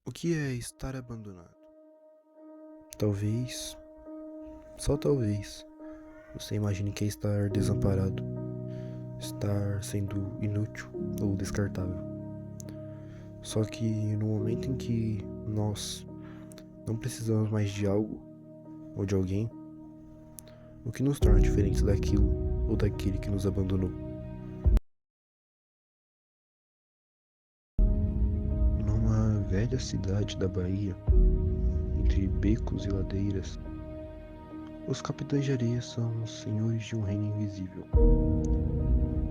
O que é estar abandonado? Talvez, só talvez, você imagine que é estar desamparado, estar sendo inútil ou descartável. Só que no momento em que nós não precisamos mais de algo ou de alguém, o que nos torna diferentes daquilo ou daquele que nos abandonou? Numa velha cidade da Bahia, entre becos e ladeiras, os capitães de areia são os senhores de um reino invisível.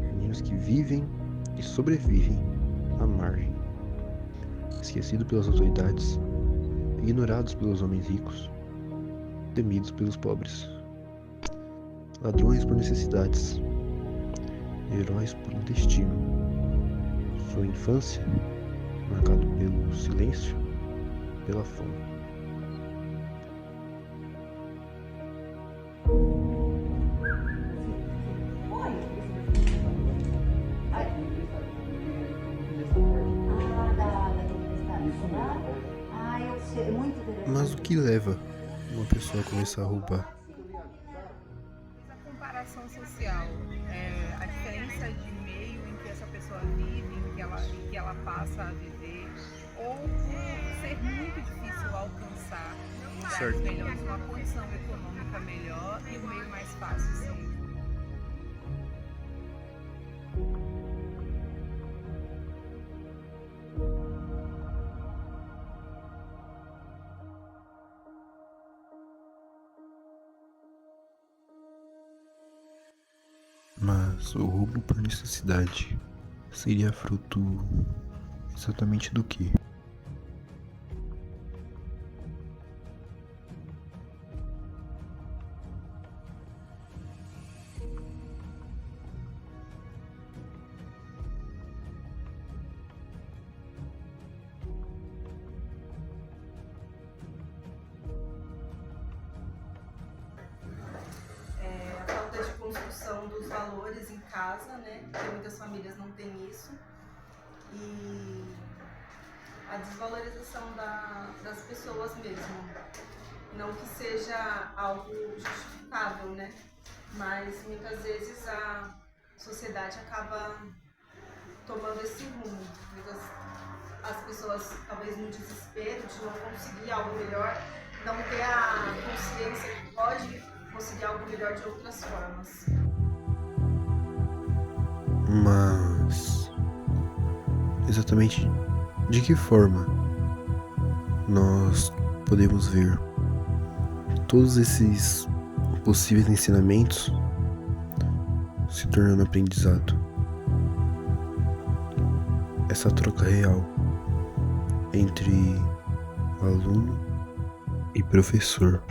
Meninos que vivem e sobrevivem à margem, esquecidos pelas autoridades, ignorados pelos homens ricos, temidos pelos pobres, ladrões por necessidades, heróis por um destino. Sua infância, marcado pelo silêncio, pela fome. É muito Mas o interessante. que leva uma pessoa a começar a roubar? A comparação social, a diferença de meio em que essa pessoa vive, em que ela passa a viver, ou por ser muito difícil alcançar lugares Certo. melhores, uma condição econômica melhor e o meio mais fácil, sim. Mas o roubo por necessidade seria fruto exatamente do quê? A falta de construção dos valores em casa, né? Porque muitas famílias não têm isso. E a desvalorização das pessoas mesmo. Não que seja algo justificável, né? Mas muitas vezes a sociedade acaba tomando esse rumo. As pessoas, talvez no desespero de não conseguir algo melhor, não ter a consciência que pode conseguir algo melhor de outras formas. Mas exatamente de que forma nós podemos ver todos esses possíveis ensinamentos se tornando aprendizado? Essa troca real entre aluno e professor.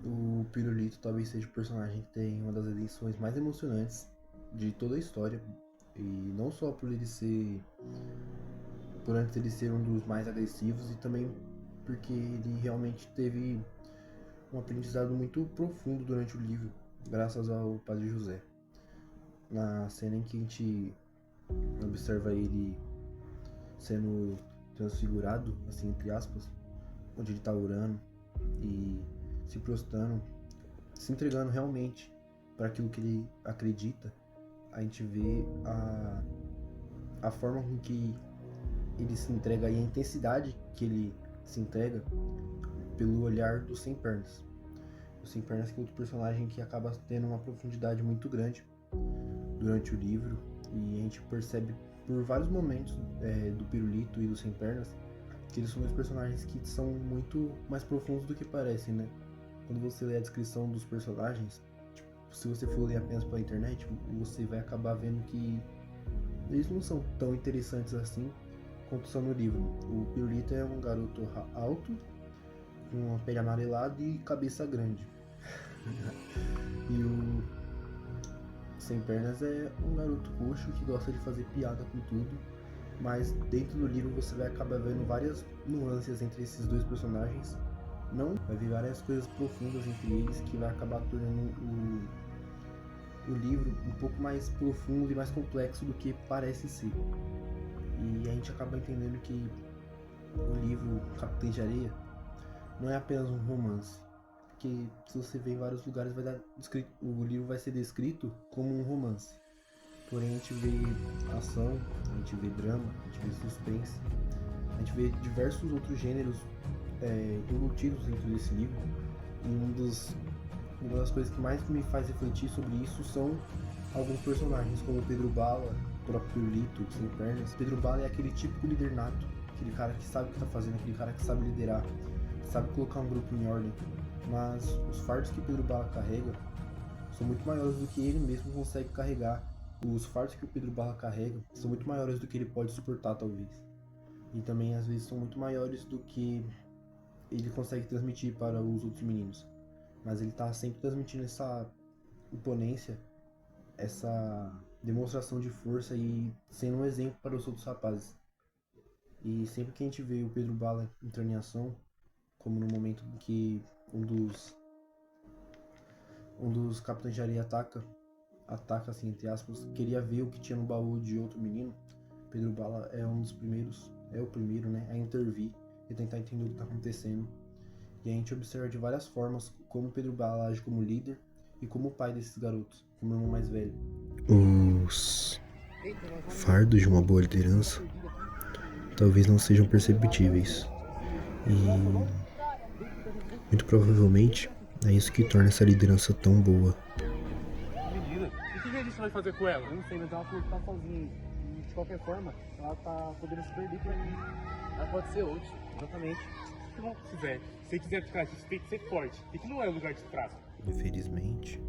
O Pirulito talvez seja o personagem que tem uma das edições mais emocionantes de toda a história. E não só por antes ele ser um dos mais agressivos, e também porque ele realmente teve um aprendizado muito profundo durante o livro, graças ao Padre José. Na cena em que a gente observa ele sendo transfigurado, assim, entre aspas, onde ele tá orando e se prostrando, se entregando realmente para aquilo que ele acredita, a gente vê a forma com que ele se entrega e a intensidade que ele se entrega pelo olhar do Sem Pernas. O Sem Pernas que é outro personagem que acaba tendo uma profundidade muito grande durante o livro, e a gente percebe por vários momentos do Pirulito e do Sem Pernas que eles são dois personagens que são muito mais profundos do que parecem, né? Quando você lê a descrição dos personagens, tipo, se você for ler apenas pela internet, você vai acabar vendo que eles não são tão interessantes assim quanto são no livro. O Pirulito é um garoto alto, com uma pele amarelada e cabeça grande. E o Sem Pernas é um garoto roxo que gosta de fazer piada com tudo, mas dentro do livro você vai acabar vendo várias nuances entre esses dois personagens. Não, vai ver várias coisas profundas entre eles que vai acabar tornando o livro um pouco mais profundo e mais complexo do que parece ser. E a gente acaba entendendo que o livro Capitães de Areia não é apenas um romance. Porque se você ver em vários lugares, o livro vai ser descrito como um romance. Porém, a gente vê ação, a gente vê drama, a gente vê suspense, a gente vê diversos outros gêneros embutidos dentro desse livro. E uma das coisas que mais me faz refletir sobre isso são alguns personagens, como Pedro Bala, o próprio Lito, Sem Pernas. Pedro Bala é aquele típico líder nato, aquele cara que sabe o que está fazendo, aquele cara que sabe liderar, que sabe colocar um grupo em ordem. Mas os fardos que Pedro Bala carrega são muito maiores do que ele mesmo consegue carregar. Os fardos que o Pedro Bala carrega são muito maiores do que ele pode suportar, talvez. E também, às vezes, são muito maiores do que ele consegue transmitir para os outros meninos. Mas ele tá sempre transmitindo essa imponência, essa demonstração de força e sendo um exemplo para os outros rapazes. E sempre que a gente vê o Pedro Bala entrando em ação, como no momento em que um dos Capitães de Areia ataca assim, entre aspas, queria ver o que tinha no baú de outro menino, Pedro Bala é um dos primeiros, é o primeiro, né, a intervir e tentar entender o que está acontecendo. E a gente observa de várias formas como Pedro Bala age como líder e como pai desses garotos, como irmão mais velho. Os fardos de uma boa liderança talvez não sejam perceptíveis. E muito provavelmente é isso que torna essa liderança tão boa. Menina, o que a gente vai fazer com ela? Eu não sei, mas ela falou que tá sozinha. E de qualquer forma, ela tá podendo se perder por aí. Ela pode ser útil, exatamente. Se não quiser, se quiser ficar, a gente tem que ser forte. E que não é o lugar de fraco. Infelizmente,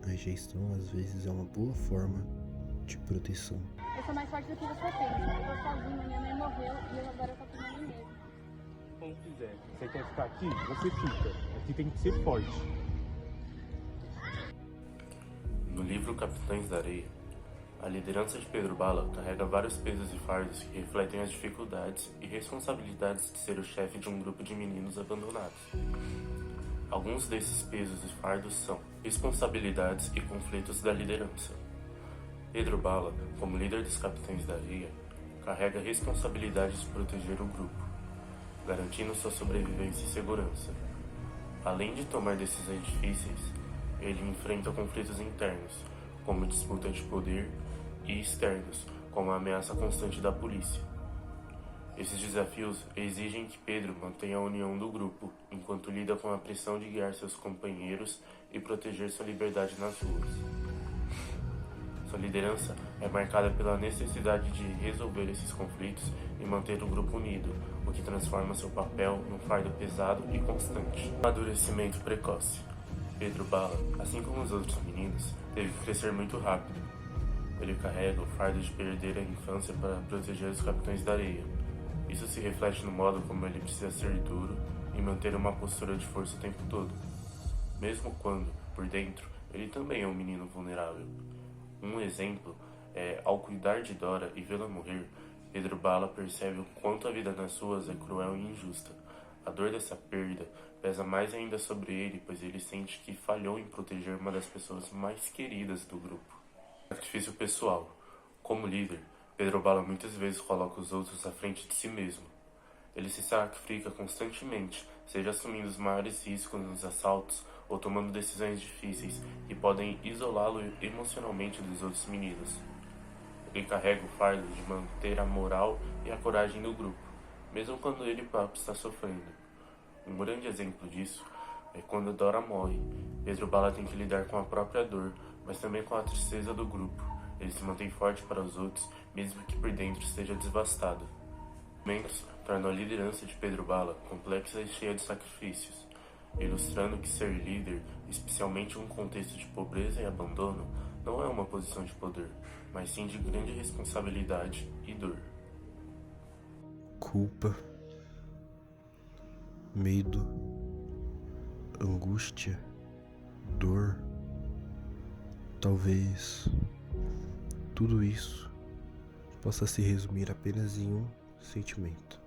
a rejeição às vezes é uma boa forma de proteção. Eu sou mais forte do que você pensa. Eu tô sozinha, minha mãe morreu e eu agora tô com a mim mesmo. Como quiser. Você quer ficar aqui? Você fica. Aqui tem que ser forte. No livro Capitães da Areia, a liderança de Pedro Bala carrega vários pesos e fardos que refletem as dificuldades e responsabilidades de ser o chefe de um grupo de meninos abandonados. Alguns desses pesos e fardos são responsabilidades e conflitos da liderança. Pedro Bala, como líder dos Capitães da Areia, carrega a responsabilidade de proteger o grupo, garantindo sua sobrevivência e segurança. Além de tomar decisões difíceis, ele enfrenta conflitos internos, como disputa de poder, e externos, como a ameaça constante da polícia. Esses desafios exigem que Pedro mantenha a união do grupo, enquanto lida com a pressão de guiar seus companheiros e proteger sua liberdade nas ruas. Sua liderança é marcada pela necessidade de resolver esses conflitos e manter o grupo unido, o que transforma seu papel num fardo pesado e constante. Amadurecimento precoce. Pedro Bala, assim como os outros meninos, teve que crescer muito rápido. Ele carrega o fardo de perder a infância para proteger os Capitães da Areia. Isso se reflete no modo como ele precisa ser duro e manter uma postura de força o tempo todo. Mesmo quando, por dentro, ele também é um menino vulnerável. Um exemplo é, ao cuidar de Dora e vê-la morrer, Pedro Bala percebe o quanto a vida nas ruas é cruel e injusta. A dor dessa perda pesa mais ainda sobre ele, pois ele sente que falhou em proteger uma das pessoas mais queridas do grupo. Sacrifício pessoal. Como líder, Pedro Bala muitas vezes coloca os outros à frente de si mesmo. Ele se sacrifica constantemente, seja assumindo os maiores riscos nos assaltos ou tomando decisões difíceis que podem isolá-lo emocionalmente dos outros meninos. Ele carrega o fardo de manter a moral e a coragem do grupo, mesmo quando ele próprio está sofrendo. Um grande exemplo disso é quando Dora morre. Pedro Bala tem que lidar com a própria dor, mas também com a tristeza do grupo. Ele se mantém forte para os outros, mesmo que por dentro esteja devastado. Momentos tornam a liderança de Pedro Bala complexa e cheia de sacrifícios, ilustrando que ser líder, especialmente em um contexto de pobreza e abandono, não é uma posição de poder, mas sim de grande responsabilidade e dor. Culpa, medo, angústia, dor, talvez tudo isso possa se resumir apenas em um sentimento,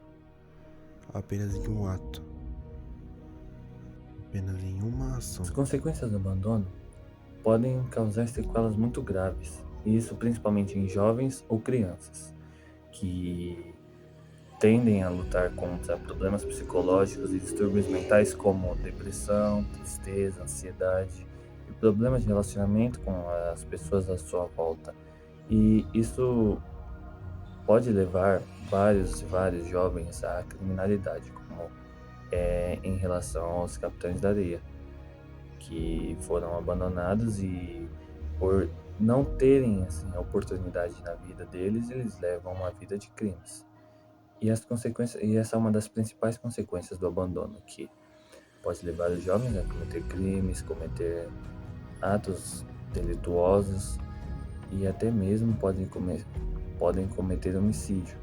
apenas em um ato, apenas em uma ação. As consequências do abandono podem causar sequelas muito graves, e isso principalmente em jovens ou crianças. que tendem a lutar contra problemas psicológicos e distúrbios mentais como depressão, tristeza, ansiedade e problemas de relacionamento com as pessoas à sua volta. E isso pode levar vários e vários jovens à criminalidade, como em relação aos Capitães da Areia, que foram abandonados e por não terem assim, a oportunidade na vida deles, eles levam uma vida de crimes. E as consequências, e essa é uma das principais consequências do abandono, que pode levar os jovens a cometer crimes, cometer atos delituosos e até mesmo podem cometer homicídio.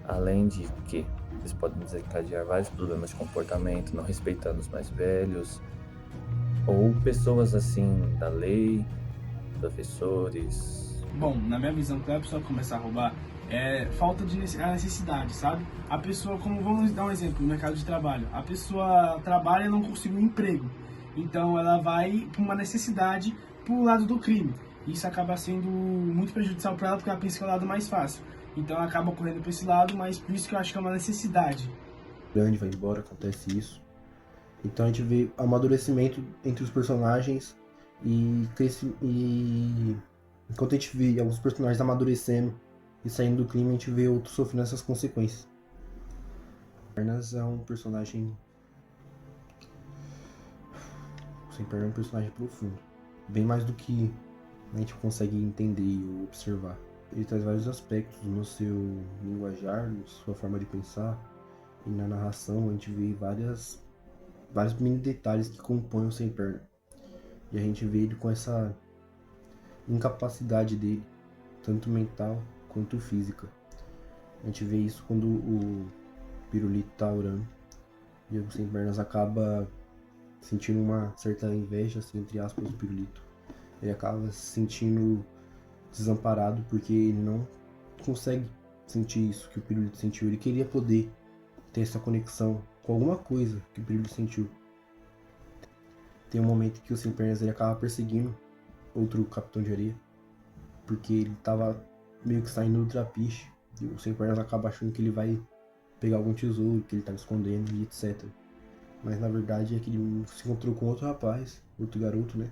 Além de que eles podem desencadear vários problemas de comportamento, não respeitando os mais velhos, ou pessoas assim da lei, professores. Bom, na minha visão, quando a pessoa começa a roubar, é falta de necessidade, sabe? A pessoa, como vamos dar um exemplo, no mercado de trabalho, a pessoa trabalha e não consegue um emprego, então ela vai por uma necessidade pro lado do crime. Isso acaba sendo muito prejudicial para ela porque ela pensa que é o lado mais fácil. Então ela acaba correndo para esse lado, mas por isso que eu acho que é uma necessidade. Grande vai embora, acontece isso. Então a gente vê amadurecimento entre os personagens e enquanto a gente vê alguns personagens amadurecendo e saindo do crime, a gente vê outros sofrendo essas consequências. Pernas é um personagem... Sem Perna é um personagem profundo. Bem mais do que a gente consegue entender e observar. Ele traz vários aspectos no seu linguajar, na sua forma de pensar. E na narração a gente vê vários mini detalhes que compõem o Sem Perna. E a gente vê ele com essa incapacidade dele, tanto mental quanto física. A gente vê isso quando o Pirulito tá orando e o Sem Pernas acaba sentindo uma certa inveja, assim, entre aspas, do Pirulito. Ele acaba se sentindo desamparado porque ele não consegue sentir isso que o Pirulito sentiu. Ele queria poder ter essa conexão com alguma coisa que o Pirulito sentiu. Tem um momento que o Sem Pernas ele acaba perseguindo outro Capitão de Areia porque ele tava meio que saindo do trapiche e o Sem Pernas acaba achando que ele vai pegar algum tesouro que ele tava escondendo e etc. Mas na verdade é que ele se encontrou com outro rapaz, outro garoto, né?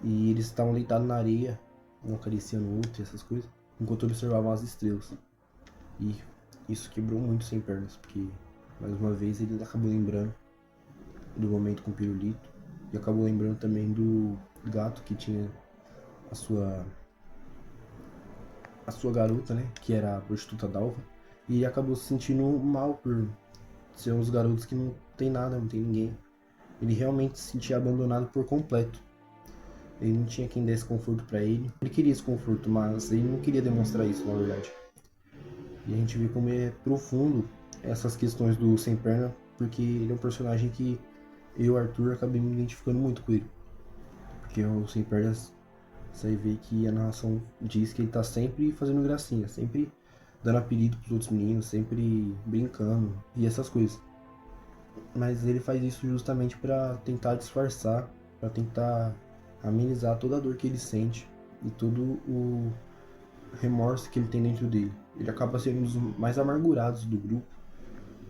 E eles estavam deitados na areia, um acariciando o outro e essas coisas, enquanto observavam as estrelas. E isso quebrou muito Sem Pernas, porque mais uma vez ele acabou lembrando do momento com o Pirulito e acabou lembrando também do gato que tinha a sua garota, né, que era a prostituta Dalva, e acabou se sentindo mal por ser um dos garotos que não tem nada, não tem ninguém. Ele realmente se sentia abandonado por completo. Ele não tinha quem desse conforto pra ele. Ele queria esse conforto, mas ele não queria demonstrar isso, na verdade. E a gente vê como é profundo essas questões do Sem Perna, porque ele é um personagem que eu, Arthur, acabei me identificando muito com ele. Porque o Sem Pernas, você vê que a narração diz que ele tá sempre fazendo gracinha, sempre dando apelido pros outros meninos, sempre brincando e essas coisas. Mas ele faz isso justamente pra tentar disfarçar, pra tentar amenizar toda a dor que ele sente e todo o remorso que ele tem dentro dele. Ele acaba sendo um dos mais amargurados do grupo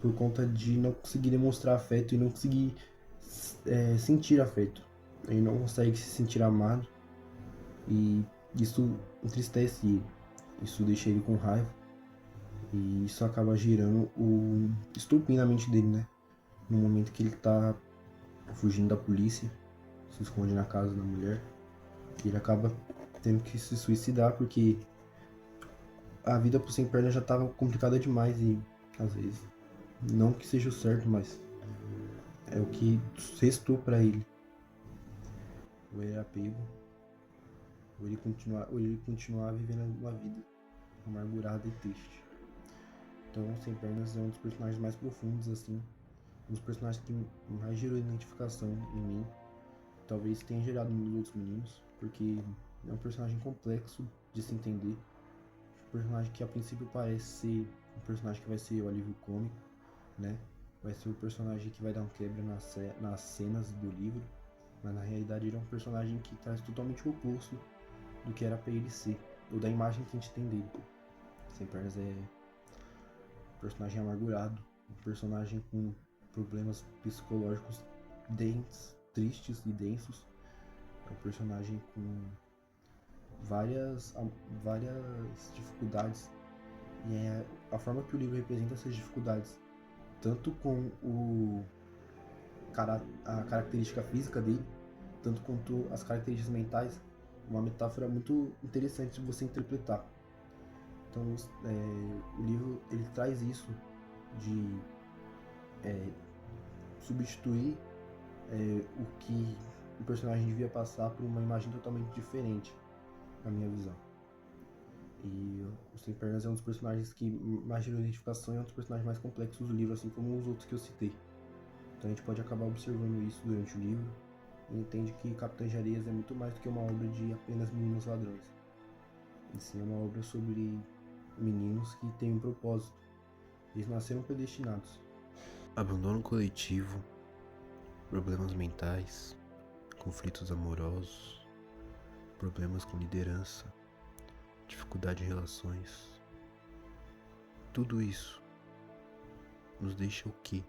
por conta de não conseguir demonstrar afeto e não conseguir sentir afeto. Ele não consegue se sentir amado e isso entristece ele. Isso deixa ele com raiva e isso acaba gerando o estupim na mente dele, né? No momento que ele tá fugindo da polícia, se esconde na casa da mulher, e ele acaba tendo que se suicidar porque a vida pro Sem Perna já tava complicada demais e às vezes não que seja o certo, mas é o que restou pra ele. Ou ele era pego, ou ele continuar vivendo uma vida amargurada e triste. Então, Sem Pernas é um dos personagens mais profundos, assim, um dos personagens que mais gerou identificação em mim. Talvez tenha gerado nos outros meninos, porque é um personagem complexo de se entender. Um personagem que a princípio parece ser um personagem que vai ser o alívio cômico, né? Vai ser o personagem que vai dar um quebra nas cenas do livro, mas na realidade ele é um personagem que traz totalmente o oposto do que era pra ele ser, ou da imagem que a gente tem dele. Sem Pernas é um personagem amargurado, um personagem com problemas psicológicos tristes e densos. É um personagem com várias dificuldades, e é a forma que o livro representa essas dificuldades, tanto com a característica física dele, tanto quanto as características mentais. Uma metáfora muito interessante de você interpretar. Então, o livro ele traz isso de substituir o que o personagem devia passar por uma imagem totalmente diferente, na minha visão. E o Sem Pernas é um dos personagens que mais gerou identificação e é um dos personagens mais complexos do livro, assim como os outros que eu citei. Então a gente pode acabar observando isso durante o livro e entende que Capitães de Areias é muito mais do que uma obra de apenas meninos ladrões. E sim, é uma obra sobre meninos que têm um propósito. Eles nasceram predestinados. Abandono coletivo, problemas mentais, conflitos amorosos, problemas com liderança, dificuldade em relações. Tudo isso nos deixa o quê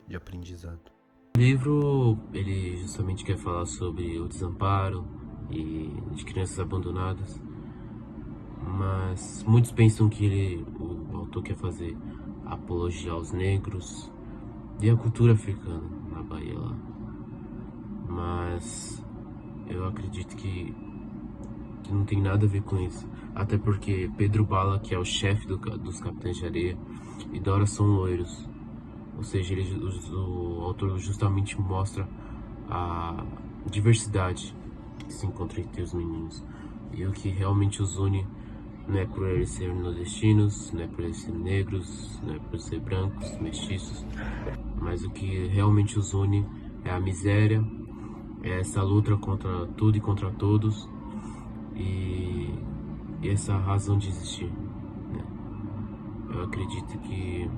de aprendizado? O livro, ele justamente quer falar sobre o desamparo e de crianças abandonadas, mas muitos pensam que o autor quer fazer apologia aos negros e à cultura africana na Bahia lá. Mas eu acredito que não tem nada a ver com isso. Até porque Pedro Bala, que é o chefe dos Capitães de Areia, e Dora são loiros. Ou seja, o autor justamente mostra a diversidade que se encontra entre os meninos. E o que realmente os une não é por eles serem nordestinos, não é por eles serem negros, não é por ser brancos, mestiços. Mas o que realmente os une é a miséria, é essa luta contra tudo e contra todos. E essa razão de existir, né? Eu acredito que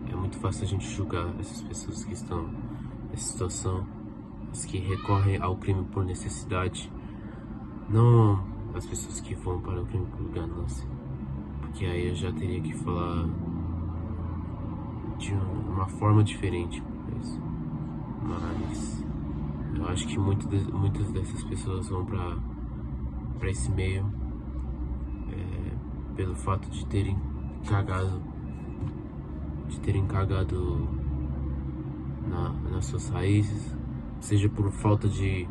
é muito fácil a gente julgar essas pessoas que estão nessa situação, as que recorrem ao crime por necessidade, não as pessoas que vão para o crime por ganância, porque aí eu já teria que falar de uma forma diferente, mas eu acho que muitas dessas pessoas vão para esse meio pelo fato de terem cagado nas suas raízes, seja por falta de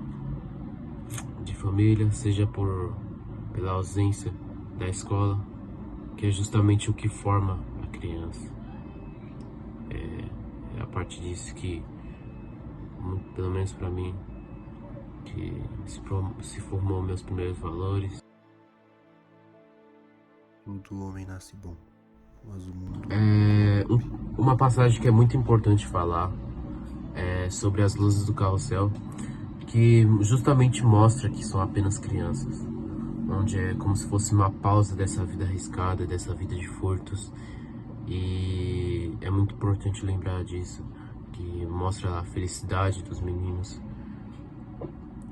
família, seja pela ausência da escola, que é justamente o que forma a criança. É a partir disso que, pelo menos para mim, que se formou meus primeiros valores. Todo homem nasce bom, mas o mundo... Uma passagem que é muito importante falar é sobre as luzes do carrossel, que justamente mostra que são apenas crianças, onde é como se fosse uma pausa dessa vida arriscada, dessa vida de furtos. E é muito importante lembrar disso, que mostra a felicidade dos meninos,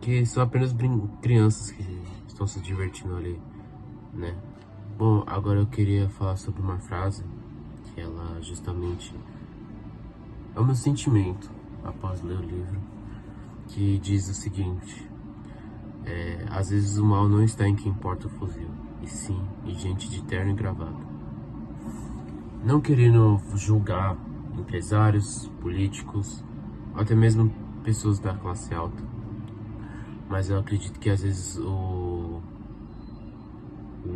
que são apenas crianças que estão se divertindo ali, né? Bom, agora eu queria falar sobre uma frase que ela justamente é o meu sentimento após ler o livro, que diz o seguinte: às vezes o mal não está em quem porta o fuzil, e sim em gente de terno e gravata. Não querendo julgar empresários, políticos, ou até mesmo pessoas da classe alta, mas eu acredito que às vezes o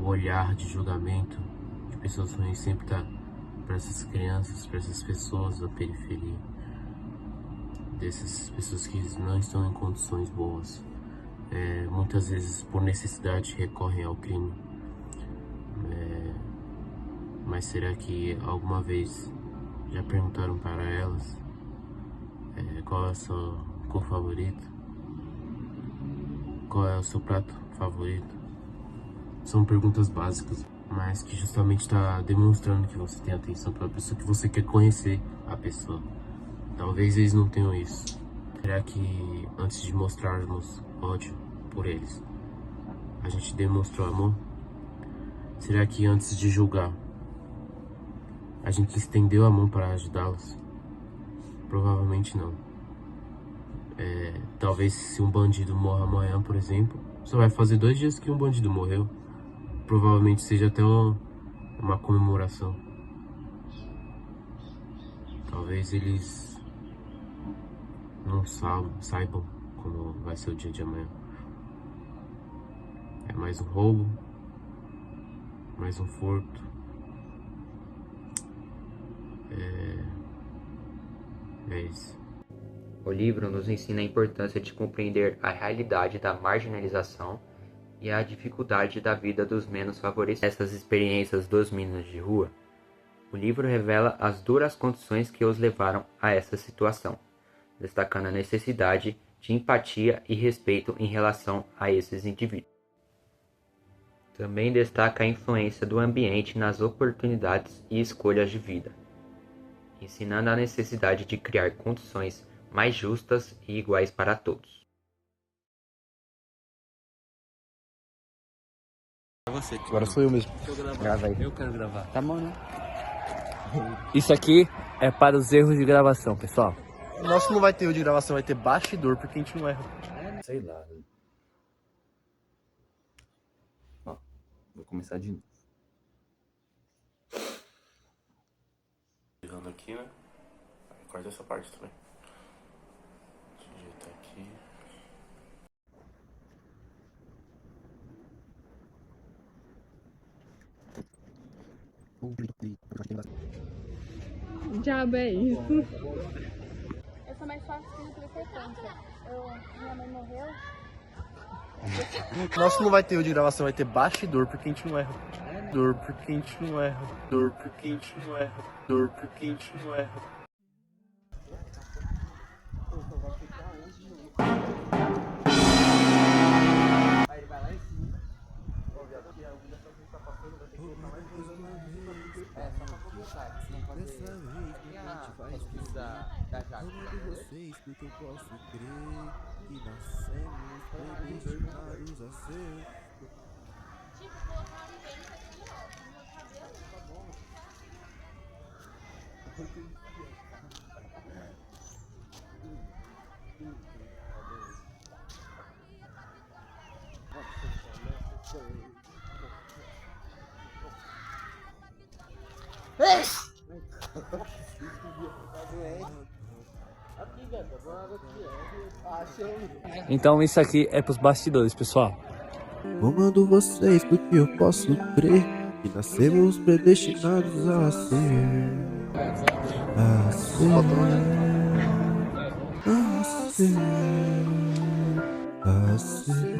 olhar de julgamento de pessoas ruins sempre está para essas crianças, para essas pessoas da periferia, dessas pessoas que não estão em condições boas. Muitas vezes por necessidade recorrem ao crime. Mas será que alguma vez já perguntaram para elas qual é a sua cor favorita? Qual é o seu prato favorito? São perguntas básicas, mas que justamente está demonstrando que você tem atenção pela pessoa, que você quer conhecer a pessoa. Talvez eles não tenham isso. Será que antes de mostrarmos ódio por eles, a gente demonstrou amor? Será que antes de julgar, a gente estendeu a mão para ajudá-los? Provavelmente não. Talvez se um bandido morra amanhã, por exemplo, só vai fazer 2 dias que um bandido morreu. Provavelmente seja até uma comemoração. Talvez eles não saibam como vai ser o dia de amanhã. É mais um roubo, mais um furto. É isso. O livro nos ensina a importância de compreender a realidade da marginalização e a dificuldade da vida dos menos favorecidos. Essas experiências dos meninos de rua, o livro revela as duras condições que os levaram a essa situação, destacando a necessidade de empatia e respeito em relação a esses indivíduos. Também destaca a influência do ambiente nas oportunidades e escolhas de vida, ensinando a necessidade de criar condições mais justas e iguais para todos. Agora sou eu mesmo. Grava aí. Eu quero gravar. Tá bom, né? Isso aqui é para os erros de gravação, pessoal. O nosso não vai ter erro de gravação, vai ter bastidor, porque a gente não erra. Sei lá. Ó, vou começar de novo. Errando aqui, né? Aí corta essa parte também. Digita aqui. Diabo é isso? Eu sou mais fácil que a frequência. Minha mãe morreu. O nosso não vai ter erro de gravação, vai ter bastidor, porque a gente não erra. Dor, porque a gente não erra. Dor, porque a gente não erra. Dor, porque a gente não erra. Vocês, porque eu posso crer que nascemos predestinados a ser. Então isso aqui é pros bastidores, pessoal. Comando vocês porque eu posso crer que nascemos predestinados a ser. A ser. A ser. A ser.